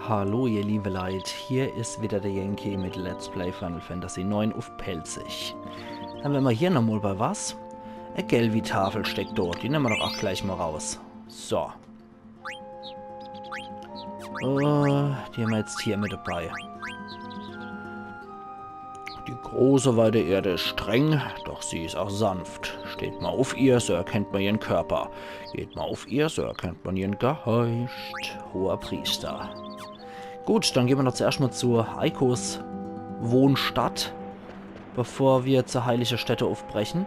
Hallo ihr liebe Leute, hier ist wieder der Yankee mit Let's Play Final Fantasy 9 auf Pelzig. Dann wären wir hier nochmal bei was? Eine Gelbi-Tafel steckt dort, die nehmen wir doch auch gleich mal raus. So. Die haben wir jetzt hier mit dabei. Die große weite Erde ist streng, doch sie ist auch sanft. Steht mal auf ihr, so erkennt man ihren Körper. Geht mal auf ihr, so erkennt man ihren Geist. Hoher Priester. Gut, dann gehen wir noch zuerst mal zu Eikos Wohnstadt, bevor wir zur heiligen Stätte aufbrechen.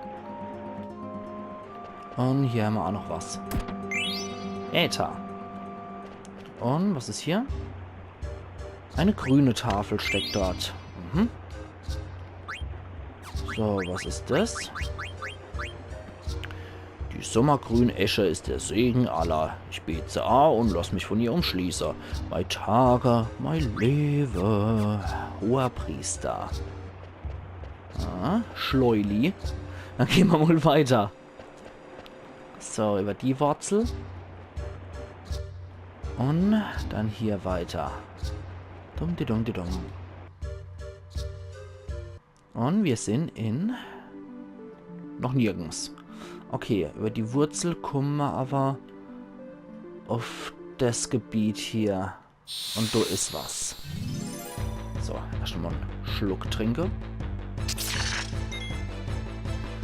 Und hier haben wir auch noch was. Äther. Und was ist hier? Eine grüne Tafel steckt dort. Mhm. So, was ist das? Die sommergrüne Esche ist der Segen aller. Ich bete sie an und lass mich von ihr umschließen. Mein Tage, mein Leben. Hoher Priester. Schleuli. Dann gehen wir mal weiter. So, über die Wurzel. Und dann hier weiter. Dumm. Und wir sind in... noch nirgends. Okay, über die Wurzel kommen wir aber auf das Gebiet hier. Und da ist was. So, erst mal einen Schluck trinke.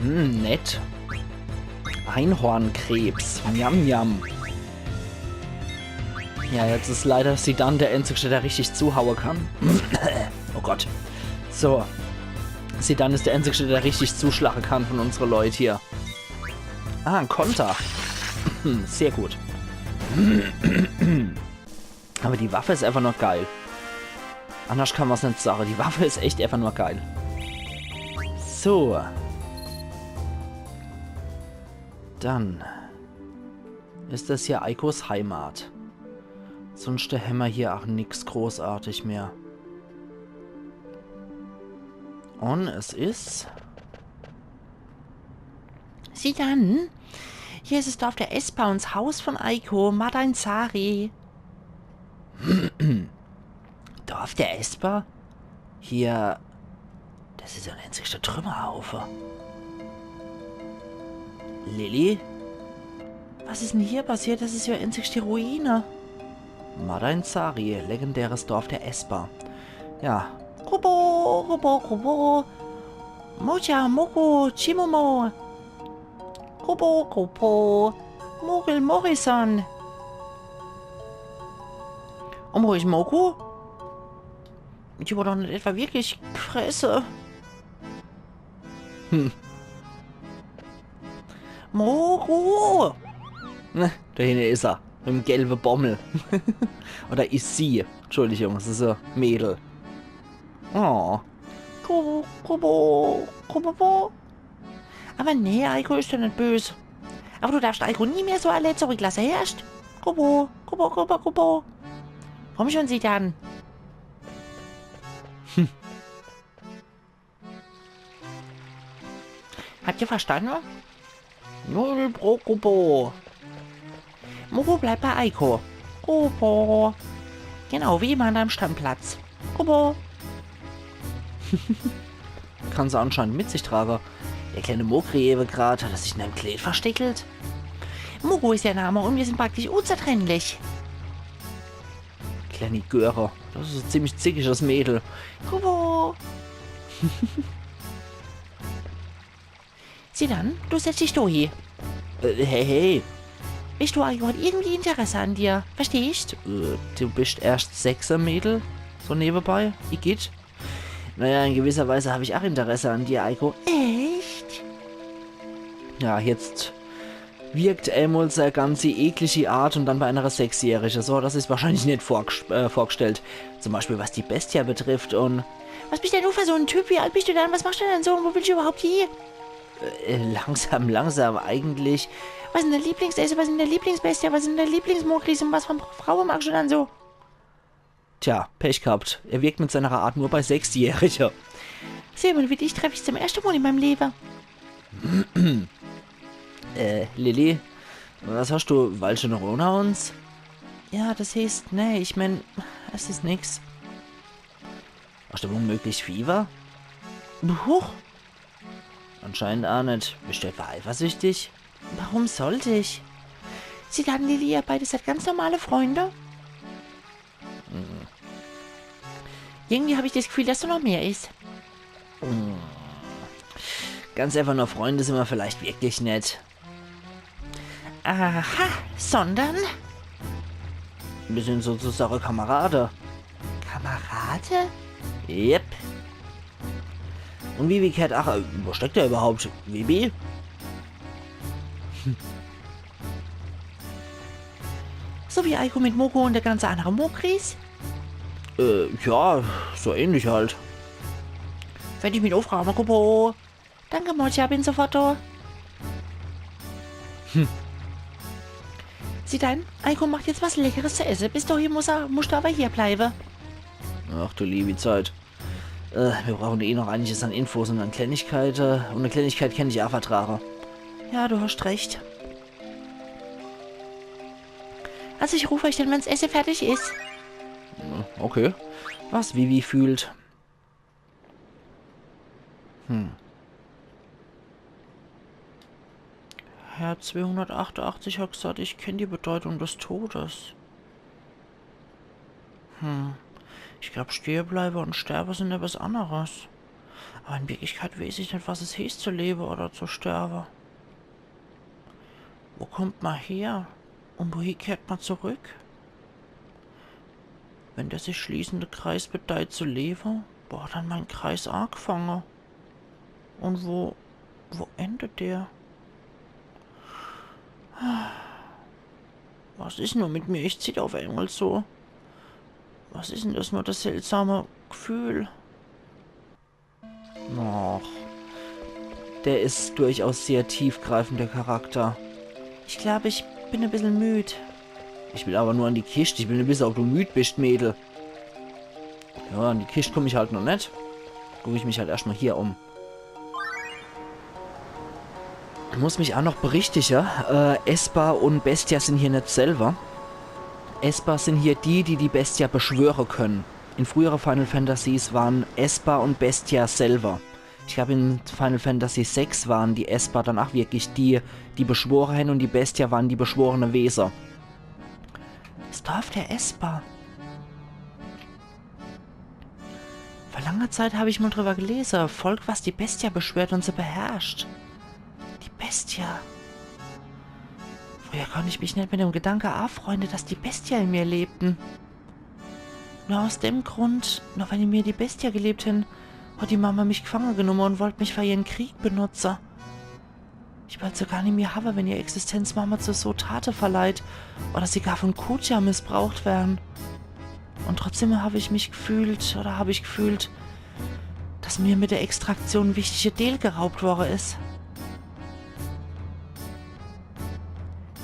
Nett. Einhornkrebs. Njam. Ja, jetzt ist leider Sidan der Einzige, der richtig zuhauen kann. Oh Gott. So. Sidan ist der Einzige, der richtig zuschlagen kann von unseren Leuten hier. Ah, ein Konter. Sehr gut. Aber die Waffe ist einfach nur geil. Anders kann man es nicht sagen. Die Waffe ist echt einfach nur geil. So. Dann ist das hier Eikos Heimat. Sonst haben wir hier auch nichts großartig mehr. Und es ist... Sieh dann, hier ist das Dorf der Esper und das Haus von Eiko, Madain Sari. Dorf der Esper? Hier, das ist ein einziger Trümmerhaufen. Lilly? Was ist denn hier passiert? Das ist ja einzig die Ruine. Madain Sari, legendäres Dorf der Esper. Ja. Kubo. Mocha, Moko, Chimomo. Kubo. Morrison. Wo ist Moku? Die war doch nicht etwa wirklich Fresse. Moku! Ne, da hinten ist er. Mit dem gelben Bommel. Oder ist sie. Entschuldigung, das ist ein Mädel. Oh. Kubo. Aber nee, Eiko ist doch nicht böse. Aber du darfst Eiko nie mehr so alle zurücklassen, herrscht? Kubo. Komm schon, sie dann. Habt ihr verstanden? Null pro Kubo. Moko bleibt bei Eiko. Kubo. Genau, wie immer an deinem Stammplatz. Kubo. Kann sie anscheinend mit sich tragen. Der kleine Mokri gerade hat er sich in einem Kleid versteckelt. Moko ist der Name und wir sind praktisch unzertrennlich. Kleine Göre. Das ist ein ziemlich zickiges Mädel. Kubo. Sieh dann, du setzt dich da hier. Hey. Bist du eigentlich irgendwie Interesse an dir? Verstehst? Du bist erst 6er Mädel? So nebenbei? Ich geht? Naja, in gewisser Weise habe ich auch Interesse an dir, Eiko. Echt? Ja, jetzt wirkt Elmul seine ganze eklige Art und dann bei einer 6-Jährigen. So, das ist wahrscheinlich nicht vorgestellt. Zum Beispiel, was die Bestia betrifft und... Was bist denn du für so ein Typ? Wie alt bist du denn? Was machst du denn so? Wo willst du überhaupt hier? Langsam eigentlich. Was ist denn der Lieblingsesse? Was ist denn der Lieblingsbestia? Was sind der Lieblingsmokris? Und was von Frauen magst du dann so? Tja, Pech gehabt. Er wirkt mit seiner Art nur bei 6-Jährigen. Sieh mal, wie dich treffe ich zum ersten Mal in meinem Leben. Lilly, was hast du? Weil schon noch ohne uns? Ja, das heißt, nee, ich mein, es ist nix. Hast du womöglich Fieber? Huch. Anscheinend auch nicht. Bist du etwa eifersüchtig? Warum sollte ich? Sie dann, Lilly, ihr beide seid ganz normale Freunde? Irgendwie habe ich das Gefühl, dass du noch mehr ist. Ganz einfach nur Freunde sind wir vielleicht wirklich nett. Aha, sondern? Wir sind sozusagen Kamerade. Kamerade? Yep. Und Vivi kehrt, ach, wo steckt er überhaupt? Vivi? So wie Aiko mit Moko und der ganze andere Mokris? Ja, so ähnlich halt. Wenn ich mit aufräume, Kupo. Danke, Mocha, bin sofort da. Sieh dein, Aiko macht jetzt was Leckeres zu essen. Bis dahin musst du aber hier bleiben. Ach du liebe Zeit. Wir brauchen eh noch einiges an Infos und an Kleinigkeiten. Und eine Kleinigkeit kann ich auch vertragen. Ja, du hast recht. Also ich rufe euch dann, wenn das Essen fertig ist. Okay. Was Vivi fühlt. Herr 288 hat gesagt, ich kenne die Bedeutung des Todes. Ich glaube, Stehenbleiber und Sterben sind etwas anderes. Aber in Wirklichkeit weiß ich nicht, was es hieß, zu leben oder zu sterben. Wo kommt man her? Und wohin kehrt man zurück? Wenn der sich schließende Kreis bedeutet zu leben, boah, dann mein Kreis angefangen. Und wo endet der? Was ist nur mit mir? Ich zitter auf einmal so. Was ist denn das nur, das seltsame Gefühl? Och. Der ist durchaus sehr tiefgreifender Charakter. Ich glaube, ich bin ein bisschen müde. Ich will aber nur an die Kiste. Ich will ein bisschen, ob du müde bist, Mädel. Ja, an die Kiste komme ich halt noch nicht. Gucke ich mich halt erstmal hier um. Ich muss mich auch noch berichtigen. Esper und Bestia sind hier nicht selber. Esper sind hier die Bestia beschwören können. In früheren Final Fantasies waren Esper und Bestia selber. Ich glaube, in Final Fantasy VI waren die Esper dann auch wirklich die beschworen haben und die Bestia waren die beschworene Wesen. Das Dorf der Esper. Vor langer Zeit habe ich mal drüber gelesen. Volk, was die Bestia beschwört und sie beherrscht. Die Bestia. Früher konnte ich mich nicht mit dem Gedanke anfreunden, dass die Bestia in mir lebten. Nur aus dem Grund, noch wenn in mir die Bestia gelebt hätten, hat die Mama mich gefangen genommen und wollte mich für ihren Krieg benutzen. Ich wollte sogar nicht mehr haben, wenn ihr Existenz Mama zu so Taten verleiht oder sie gar von Kuja missbraucht werden. Und trotzdem habe ich gefühlt, dass mir mit der Extraktion wichtige Teil geraubt worden ist.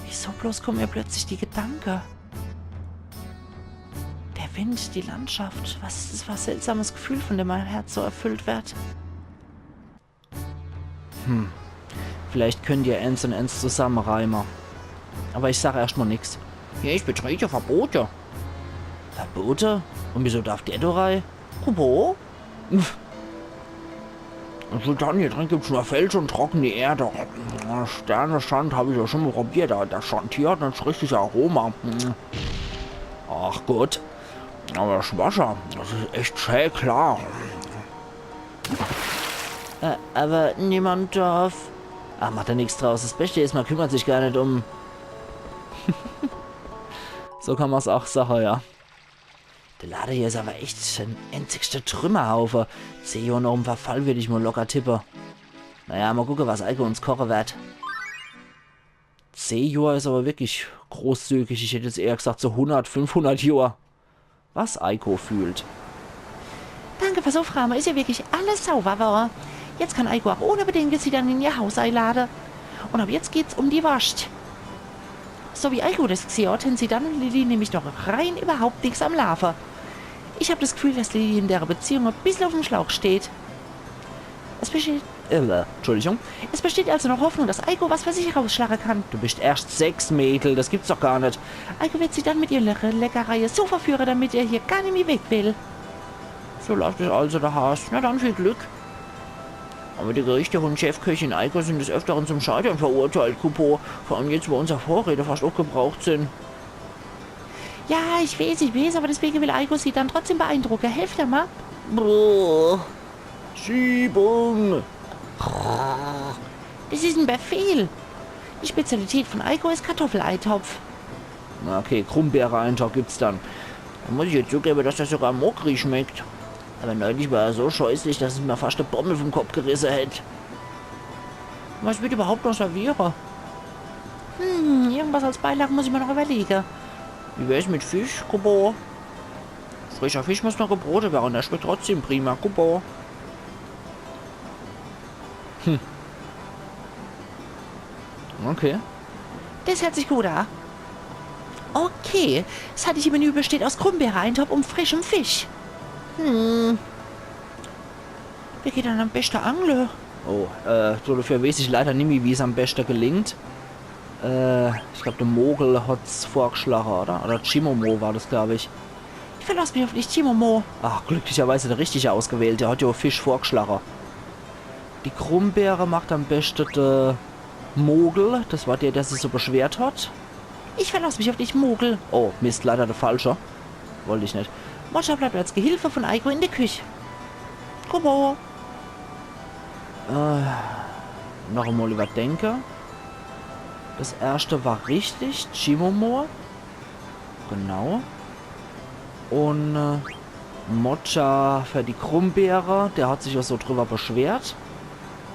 Wieso bloß kommen mir plötzlich die Gedanken? Der Wind, die Landschaft, was ist das für ein seltsames Gefühl, von dem mein Herz so erfüllt wird? Vielleicht könnt ihr eins und eins zusammenreimen. Aber ich sage erstmal nichts. Ja, ich betrete Verbote. Verbote? Und wieso darf der da rein? Kubo? Also dann, hier drin gibt es nur Fels und trockene Erde. Sternestand habe ich ja schon mal probiert. Der Stand hier hat ein richtiges Aroma. Ach gut. Aber das Wasser, das ist echt schön klar. Aber niemand darf... Ach, macht ja nichts draus. Das Beste ist, man kümmert sich gar nicht um... So kann man es auch sagen, ja. Der Laden hier ist aber echt ein einzigster Trümmerhaufen. 10 Uhr noch im Verfall würde ich mal locker tippen. Naja, mal gucken, was Eiko uns kochen wird. 10 Jahre ist aber wirklich großzügig. Ich hätte jetzt eher gesagt so 100, 500 Jahre. Was Eiko fühlt. Danke für so Fragen. Ist ja wirklich alles sauber geworden. Jetzt kann Eiko auch ohne Bedenken sie dann in ihr Haus einladen. Und ab jetzt geht's um die Wurst. So wie Eiko das gesehen hat, haben sie dann und Lilly nämlich noch rein überhaupt nichts am Laufen. Ich habe das Gefühl, dass Lilly in der Beziehung ein bisschen auf dem Schlauch steht. Es besteht Entschuldigung. Es besteht also noch Hoffnung, dass Eiko was für sich rausschlagen kann. Du bist erst 6 Mädel, das gibt's doch gar nicht. Eiko wird sie dann mit ihrer Leckerei so verführen, damit er hier gar nicht mehr weg will. So läuft es also, der Haas. Na dann, viel Glück. Aber die Gerichte von Chefköchin Eiko sind des Öfteren zum Scheitern verurteilt, Kupo. Vor allem jetzt, wo unsere Vorräte fast aufgebraucht sind. Ja, ich weiß, aber deswegen will Eiko sie dann trotzdem beeindrucken. Helft ihr mal. Brrr. Schiebung. Das ist ein Befehl. Die Spezialität von Eiko ist Kartoffeleintopf. Okay, Krummbeere-Eintopf gibt's dann. Da muss ich jetzt zugeben, dass das sogar mockrig schmeckt. Aber neulich war er so scheußlich, dass es mir fast eine Bombe vom Kopf gerissen hätte. Was wird überhaupt noch servieren? Irgendwas als Beilage muss ich mir noch überlegen. Wie wär's mit Fisch, Kubo? Frischer Fisch muss noch gebroten werden, der schmeckt trotzdem prima, Kubo. Okay. Das hört sich gut an. Okay, das hatte Menü besteht aus Krummbeere-Eintopf und frischem Fisch. Wie geht dann am besten angeln? Oh, so dafür weiß ich leider nicht mehr, wie es am besten gelingt. Ich glaube, der Mogel hat's vorgeschlagen, oder? Oder Chimomo war das, glaube ich. Ich verlasse mich auf dich, Chimomo. Ach, glücklicherweise der richtige ausgewählt. Der hat ja Fisch vorgeschlagen. Die Krummbeere macht am besten der Mogel. Das war der sich so beschwert hat. Ich verlasse mich auf dich, Mogel. Oh, Mist, leider der Falsche. Wollte ich nicht. Mocha bleibt als Gehilfe von Eiko in der Küche. Kubo. Noch einmal überdenken. Das erste war richtig. Chimomo. Genau. Und Mocha für die Krummbeere. Der hat sich auch so drüber beschwert.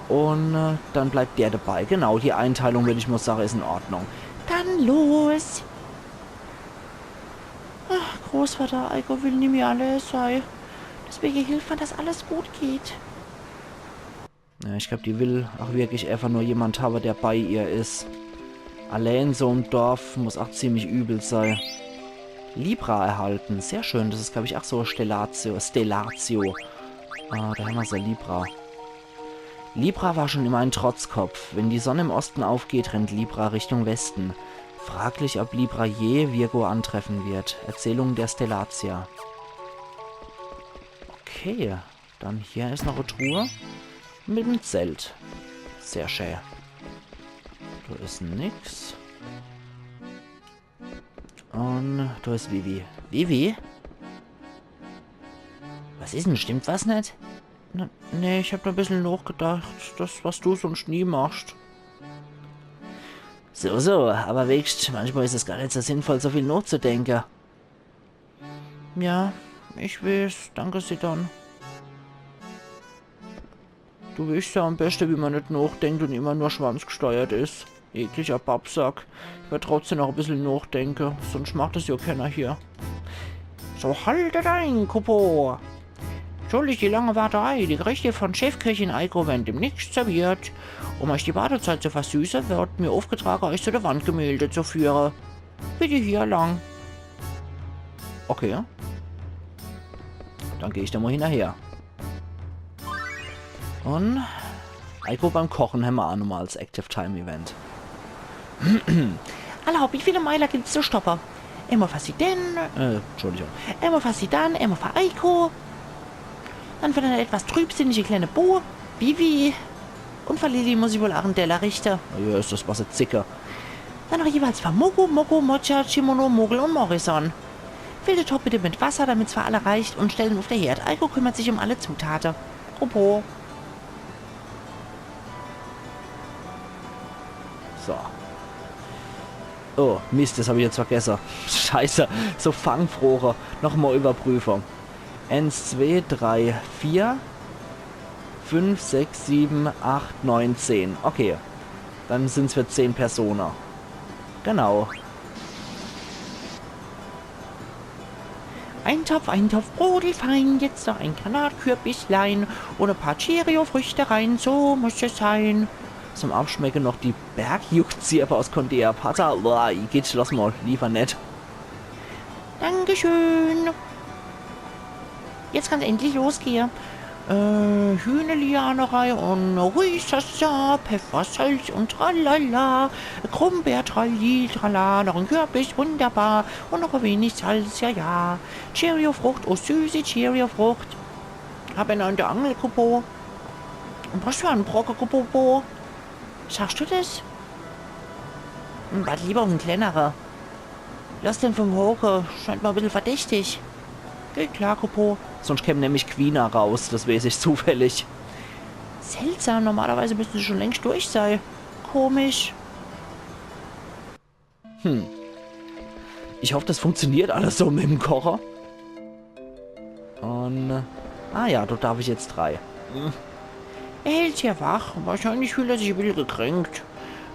Und dann bleibt der dabei. Genau, die Einteilung, würde ich mal sagen, ist in Ordnung. Dann los. Ach, Großvater Eiko will nicht mehr alles sein. Deswegen hilft man, dass alles gut geht. Ja, ich glaube, die will auch wirklich einfach nur jemand haben, der bei ihr ist. Allein so im Dorf muss auch ziemlich übel sein. Libra erhalten. Sehr schön. Das ist, glaube ich, auch so Stellatio. Ah, da haben wir so Libra. Libra war schon immer ein Trotzkopf. Wenn die Sonne im Osten aufgeht, rennt Libra Richtung Westen. Fraglich, ob Libra je Virgo antreffen wird. Erzählung der Stellatia. Okay, dann hier ist noch eine Truhe mit dem Zelt. Sehr schön. Da ist nix. Und da ist Vivi. Vivi? Was ist denn? Stimmt was nicht? Nee, ich habe da ein bisschen nachgedacht, das, was du sonst nie machst. So, aber wächst, manchmal ist es gar nicht so sinnvoll, so viel nachzudenken. Ja, ich weiß, danke Sie dann. Du weißt ja am besten, wie man nicht nachdenkt und immer nur schwanzgesteuert ist. Ekliger Babsack. Ich werde trotzdem noch ein bisschen nachdenken, sonst macht es ja keiner hier. So, haltet ein, Kupo! Entschuldigt die lange Warterei. Die Gerichte von Chefköchin Eiko werden demnächst serviert. Um euch die Wartezeit zu versüßen, wird mir aufgetragen, euch zu der Wandgemälde zu führen. Bitte hier lang. Okay. Dann gehe ich da mal hinterher. Und Eiko beim Kochen haben wir auch nochmal als Active Time Event. Erlaubt, wie viele Meiler gibt es zu stoppen? Immer für sie denn, Entschuldigung. Immer für sie dann, immer für Eiko. Dann für eine etwas trübsinnige kleine Bo, Vivi. Und für Lili muss ich wohl auch einen Teller richten. Ja, ist das was ein Zicker. Dann noch jeweils für Moko, Mocha, Chimono, Mogel und Morrison. Füllt den Topf bitte mit Wasser, damit es für alle reicht, und stellen auf der Herd. Eiko kümmert sich um alle Zutaten. Apropos. So. Oh, Mist, das habe ich jetzt vergessen. Scheiße, so Fangfrohre. Nochmal Überprüfung. 1, 2, 3, 4, 5, 6, 7, 8, 9, 10. Okay. Dann sind es für 10 Personen. Genau. Ein Topf brodelfein, jetzt noch ein Granatkürbislein und ein paar Cheerio-Früchte rein, so muss es sein. Zum Abschmecken noch die Bergjuckzirpe aus Condea Pata. Boah, geht, lass mal, lieber nett. Dankeschön. Jetzt kann es endlich losgehen. Hühnelianerei und Ruisassa, Pfeffersalz und tralala, Krummbeer, tralli, trala, noch ein Kürbis, wunderbar, und noch ein wenig Salz, ja, ja. Cheerio-Frucht, oh süße Cheerio-Frucht. Hab ihn an der Angel, Kupo. Und was für ein Brocken, Kupo? Sagst du das? Was lieber ein kleinerer. Lass den vom Hoche, scheint mal ein bisschen verdächtig. Geht klar, Kupo. Sonst käme nämlich Quina raus, das weiß ich zufällig. Seltsam, normalerweise müssten sie schon längst durch sein. Komisch. Ich hoffe, das funktioniert alles so mit dem Kocher. Und... ah ja, dort darf ich jetzt 3. Er hält hier wach. Wahrscheinlich fühlt er sich ein bisschen gekränkt.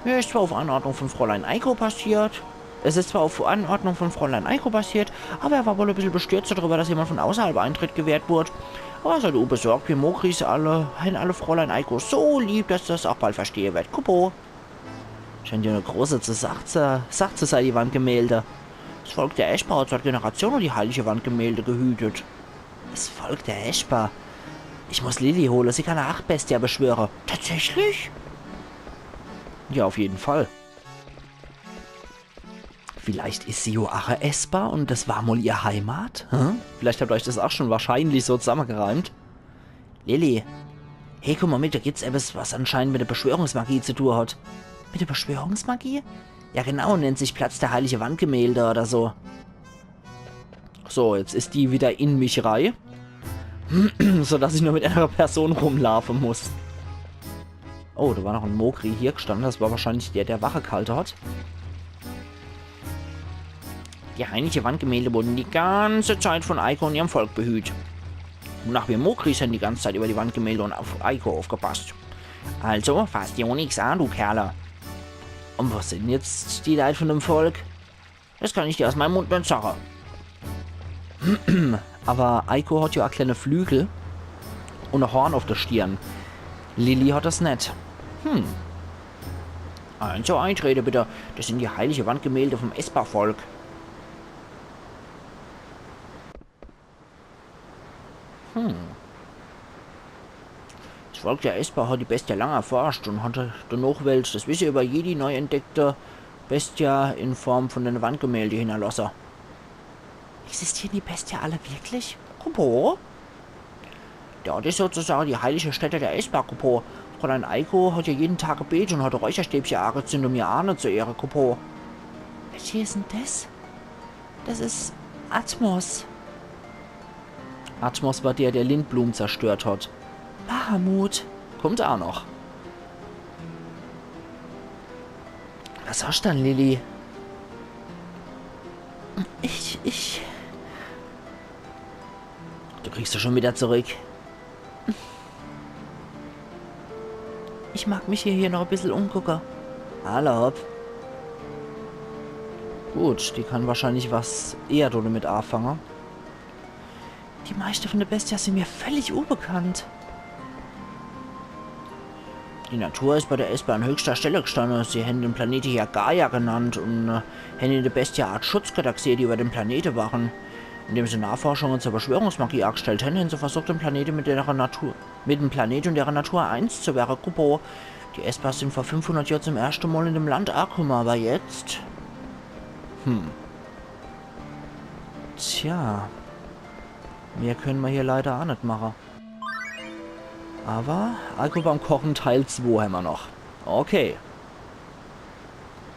Mir ist zwar auf Anordnung von Fräulein Eiko passiert. Es ist zwar auf Anordnung von Fräulein Eiko passiert, aber er war wohl ein bisschen bestürzt darüber, dass jemand von außerhalb Eintritt gewährt wurde. Aber er ist halt unbesorgt, wie Mokris alle Fräulein Eiko so lieb, dass das auch bald verstehen wird. Kupo. Scheint ja eine große Sache zu sein, die Wandgemälde. Das Volk der Eschbar hat seit Generationen die heilige Wandgemälde gehütet. Das Volk der Eschbar. Ich muss Lilly holen, sie kann eine Achtbestie beschwören. Tatsächlich? Ja, auf jeden Fall. Vielleicht ist sie auch eine Esper und das war mal ihr Heimat? Hm? Vielleicht habt ihr euch das auch schon wahrscheinlich so zusammengereimt. Lilly, hey, guck mal mit, da gibt's etwas, was anscheinend mit der Beschwörungsmagie zu tun hat. Mit der Beschwörungsmagie? Ja genau, nennt sich Platz der heilige Wandgemälde oder so. So, jetzt ist die wieder in mich rein. Sodass ich nur mit einer Person rumlaufen muss. Oh, da war noch ein Mokri hier gestanden. Das war wahrscheinlich der Wache gehalten hat. Die heilige Wandgemälde wurden die ganze Zeit von Eiko und ihrem Volk behütet. Und nach wir Mokris haben die ganze Zeit über die Wandgemälde und auf Eiko aufgepasst. Also, fass dir auch nichts an, du Kerle. Und was sind jetzt die Leute von dem Volk? Das kann ich dir aus meinem Mund nicht sagen. Aber Eiko hat ja auch kleine Flügel und ein Horn auf der Stirn. Lilly hat das nicht. Also eintrete bitte. Das sind die heilige Wandgemälde vom Esper-Volk. Das Volk der Esper hat die Bestie lange erforscht und hatte danach welch das Wissen über jede neu entdeckte Bestie in Form von den Wandgemälde hinterlassen. Existieren die Bestie alle wirklich? Kupo? Ja, das ist sozusagen die heilige Stätte der Esper, Kupo. Fräulein Eiko hat ja jeden Tag gebetet und hat Räucherstäbchen angezündet, um ihr Ahne zu ehren, Kupo. Welche ist denn das? Das ist Atmos. Atmos war der Lindblumen zerstört hat. Bahamut. Kommt auch noch. Was hast du denn, Lilly? Du kriegst du schon wieder zurück. Ich mag mich hier noch ein bisschen umgucken. Hallo. Gut, die kann wahrscheinlich was eher damit anfangen. Die meisten von der Bestie sind mir völlig unbekannt. Die Natur ist bei der Esper an höchster Stelle gestanden. Sie haben den Planeten ja Gaia genannt und haben in der Bestie eine Art Schutzgalaxie, die über den Planeten waren. Indem sie Nachforschungen zur Beschwörungsmagie angestellt haben, haben sie versucht, den Planeten mit dem Planeten und deren Natur eins zu werden. Kupo. Die Esper sind vor 500 Jahren zum ersten Mal in dem Land angekommen, aber jetzt... Tja... Mehr können wir hier leider auch nicht machen. Aber Alkohol beim Kochen Teil 2 haben wir noch. Okay.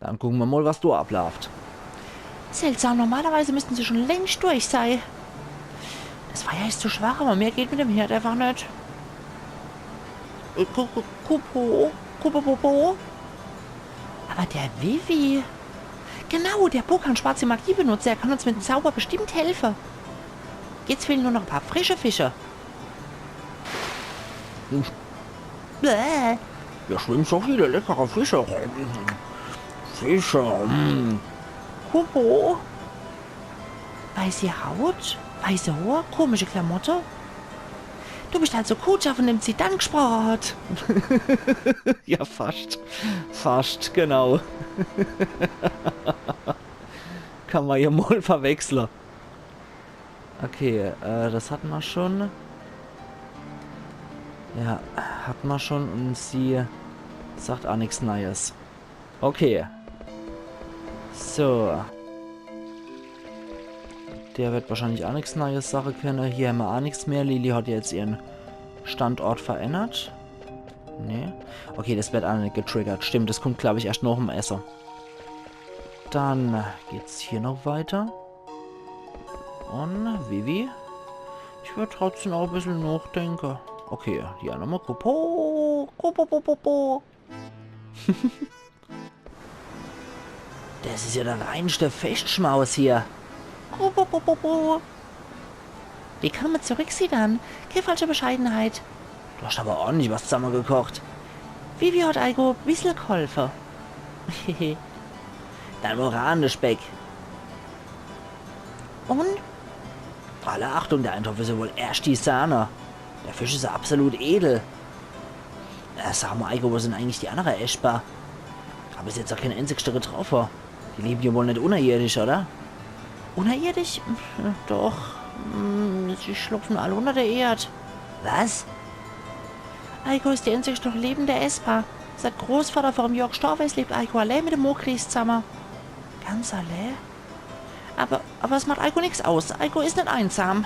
Dann gucken wir mal, was du abläuft. Seltsam, normalerweise müssten sie schon längst durch sein. Das Feuer ist zu schwach, aber mehr geht mit dem Herd einfach nicht. Kupo. Aber der Vivi. Genau, der Bo kann schwarze Magie benutzen. Er kann uns mit dem Zauber bestimmt helfen. Jetzt fehlen nur noch ein paar frische Fische. Bäh. Hier schwimmen so viele leckere Fische. Kupo. Weiße Haut, weiße Haare, komische Klamotte. Du bist also Kutscher, von dem sie dann gesprochen hat. Ja, fast. Fast, genau. Kann man hier mal verwechseln. Okay, das hatten wir schon. Ja, hat man schon und sie sagt auch nichts Neues. Okay. So. Der wird wahrscheinlich auch nichts Neues sagen können. Hier haben wir auch nichts mehr. Lili hat jetzt ihren Standort verändert. Nee. Okay, das wird auch nicht getriggert. Stimmt, das kommt, glaube ich, erst noch im Essen. Dann geht's hier noch weiter. Und Vivi? Ich würde trotzdem auch ein bisschen nachdenken. Okay, hier nochmal Kopo. Kopo. Das ist ja der reinste Festschmaus hier. Kopo. Willkommen zurück, Sidan. Keine falsche Bescheidenheit. Du hast aber ordentlich was zusammengekocht. Vivi hat Eiko ein bisschen geholfen. Dein Moranischbeck. Und? Alle Achtung, der Eintopf ist ja wohl erst die Sahne. Der Fisch ist ja absolut edel. Sag mal, Eiko, wo sind eigentlich die anderen Eschbar? Aber ist jetzt auch keine einzigste getroffen. Die leben ja wohl nicht unterirdisch, oder? Unterirdisch? Doch. Sie schlupfen alle unter der Erde. Was? Eiko ist die einzigste noch lebende Espa. Seit Großvater vor dem Jörg gestorben ist, lebt Eiko allein mit dem Mokris zusammen. Ganz allein? Aber es macht Eiko nichts aus. Eiko ist nicht einsam.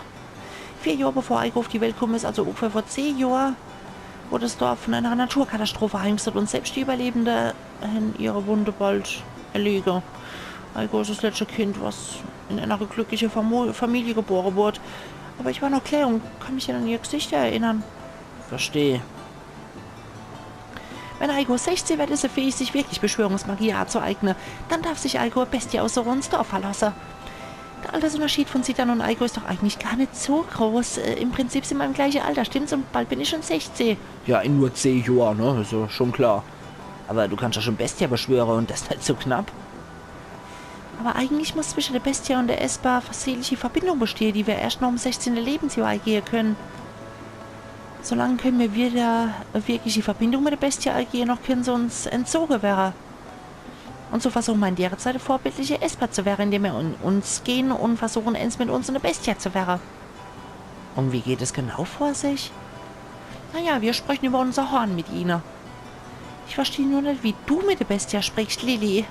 4 Jahre bevor Eiko auf die Welt gekommen ist, also ungefähr vor 10 Jahren, wurde das Dorf von einer Naturkatastrophe heimgesucht und selbst die Überlebenden in ihre Wunde bald erlegen. Eiko ist das letzte Kind, was in einer glücklichen Familie geboren wurde. Aber ich war noch klein und kann mich an ihr Gesicht erinnern. Verstehe. Wenn Eiko 16 wird, ist er fähig, sich wirklich Beschwörungsmagie anzueignen. Dann darf sich Eiko eine Bestie aus ins Dorf verlassen. Der Altersunterschied von Sidan und Eiko ist doch eigentlich gar nicht so groß. Im Prinzip sind wir im gleichen Alter, stimmt's? Und bald bin ich schon 16. Ja, in nur 10 Jahren, ne? Ist ja schon klar. Aber du kannst ja schon Bestia beschwören und das ist nicht so knapp. Aber eigentlich muss zwischen der Bestia und der Esper versehentliche Verbindung bestehen, die wir erst noch im 16. Lebensjahr eingehen können. Solange können wir wieder wirklich die Verbindung mit der Bestie eingehen, noch können sie uns entzogen werden. Und so versuchen wir in der Zeit eine vorbildliche Esper zu werden, indem wir uns gehen und versuchen, eins mit uns eine Bestie zu werden. Und wie geht es genau vor sich? Naja, wir sprechen über unser Horn mit ihnen. Ich verstehe nur nicht, wie du mit der Bestie sprichst, Lili.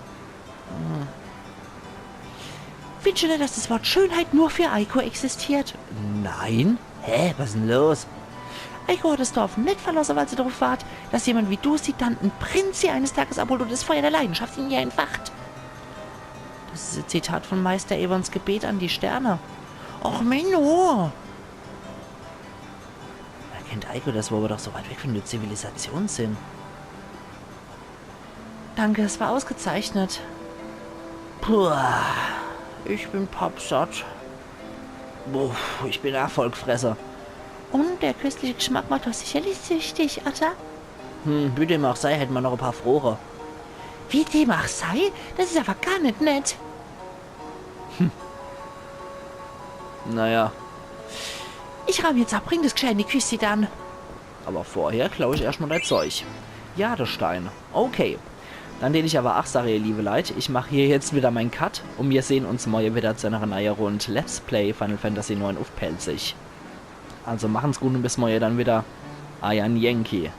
Findest du nicht, dass das Wort Schönheit nur für Eiko existiert? Nein. Hä, was ist denn los? Eiko hat das Dorf nicht verlassen, weil sie darauf wart, dass jemand wie du sie dann ein Prinz sie eines Tages abholt und das Feuer der Leidenschaft in ihr entfacht. Das ist ein Zitat von Meister Evans Gebet an die Sterne. Och, Menno! Erkennt Eiko das, wo wir doch so weit weg von der Zivilisation sind? Danke, es war ausgezeichnet. Puh, ich bin pappsatt. Ich bin Erfolgfresser. Und der köstliche Geschmack macht doch sicherlich süchtig, oder? Wie dem auch sei, hätten wir noch ein paar Frohre. Wie dem auch sei? Das ist aber gar nicht nett. Naja. Ich ramm jetzt ab, bring das Gescheit in die Küste dann. Aber vorher klaue ich erstmal dein Zeug. Jadestein. Okay. Dann den ich aber auch sage, ihr liebe Leute, ich mache hier jetzt wieder meinen Cut und wir sehen uns morgen wieder zu einer neuen Runde Let's Play Final Fantasy 9 auf Pelzig. Also machen's gut und bis morgen dann wieder. Ayan Yankee.